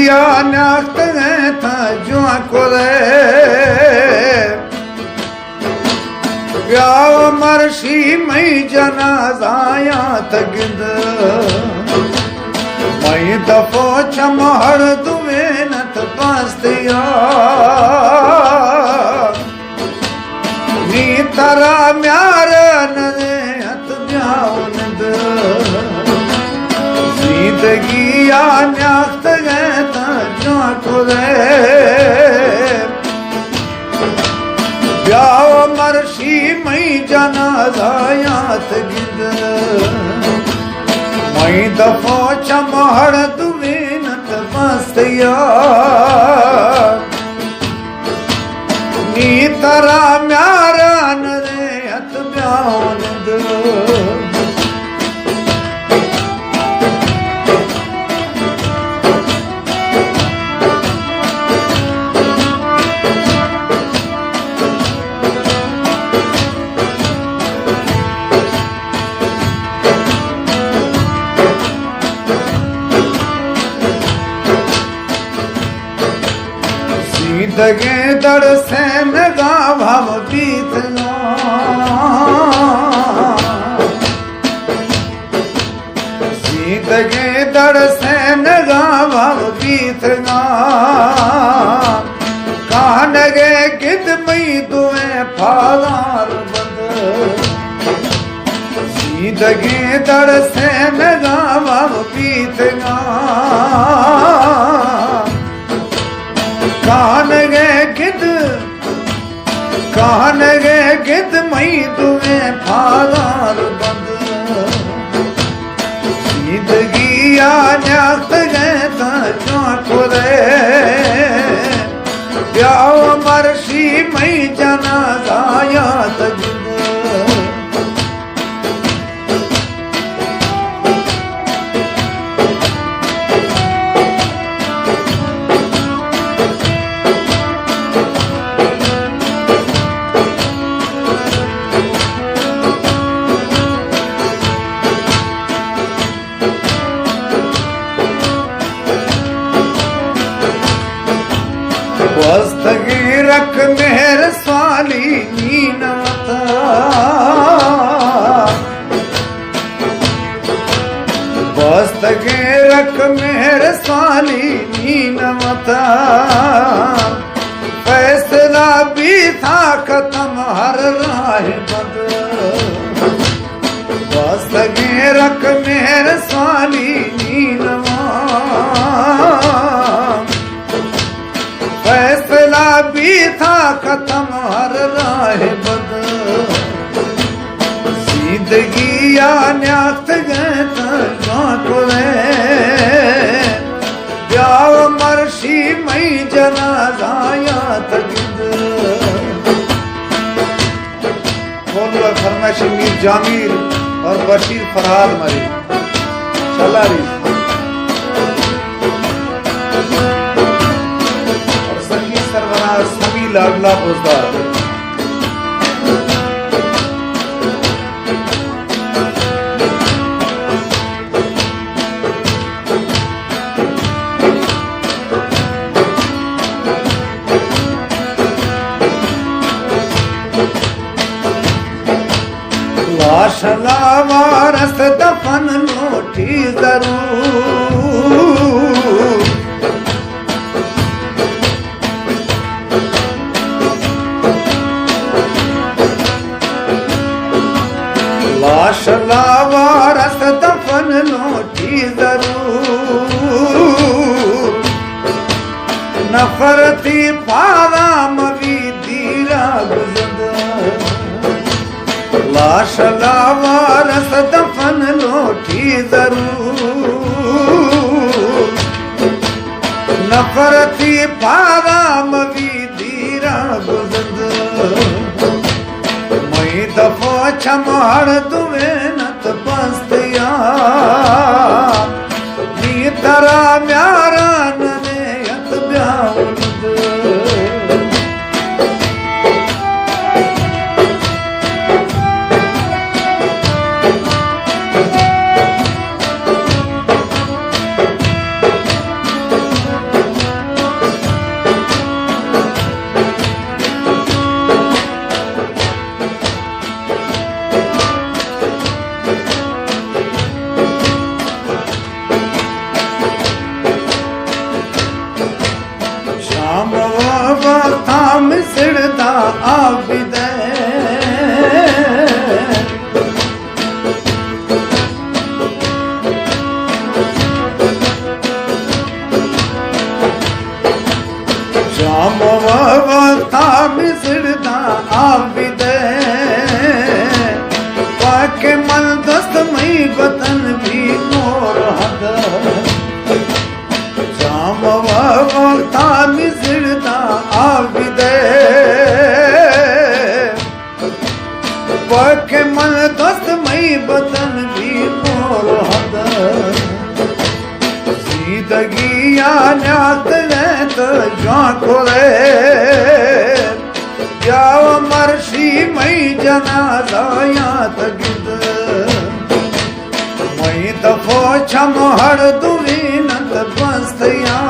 जिंदगिया नाख्त गए था जो कोरे ब्याव मरशी मई जनाजाया तगिंद मई दफो चमहर दुवे नत पास्तिया नी तरा म्यार नदे हत ब्याव नद जिंदगी या नाख्त गए था जो खुदे ब्याव मरशी मई जनाजायात गिद मई दफो चमहर दुवे नत बस्तिया नी तरा म्यार नदे हत ब्याव नद जिंदगी दर से नगा भव बीतना जिंदगी दर से नगा भव बीतना कान गे गिद मई दुए फालार बंद जिंदगी दर से नगा भव बीतना कान गे गिद मई दुए फालार बंद जिंदगी या नाख्त गए था जो खुदे ब्याव मरशी मई जनाजाया तगिंद वस्तगी रख मेहर स्वाली नीनवता वस्तगी रख मेहर स्वाली नीनवता फैसला भी था खत्म हर राह बद वस्तगी रख मेहर स्वाली नीनवा फैसला भी था खत्म हर राह बद जिंदगी या नाख्त गए था खुदे ब्याव मरशी मई जनाजाया तगिंद बोलो फरमाइश मीर जामीर और बशीर फरहाद मरी चलारी सभी लाडला पोजदार लाश लावारस दफन लोटी जरूर लाश लावारस दफन लोटी जरूर नफरती पारा मवी दीरा गुजद लाश लावारस दफन लोटी जरूर नफरती पारा मवी दीरा गुजद मई दफो चमहर दुवे नत बस्तिया नी तरा म्यारा नदे हत ब्याव आविदे जामवता मिसड़दा आविदे पाके मन दस्त मई बतन भी मोर हद जामवता मिसड़दा आविदे पाके मन दस्त मई बतन भी मोर हद जिंदगी न्यात तो जा खोले जाव मर्शी मई जनाजा यात गिद मई दफो छम हर दुवीनत बस्तया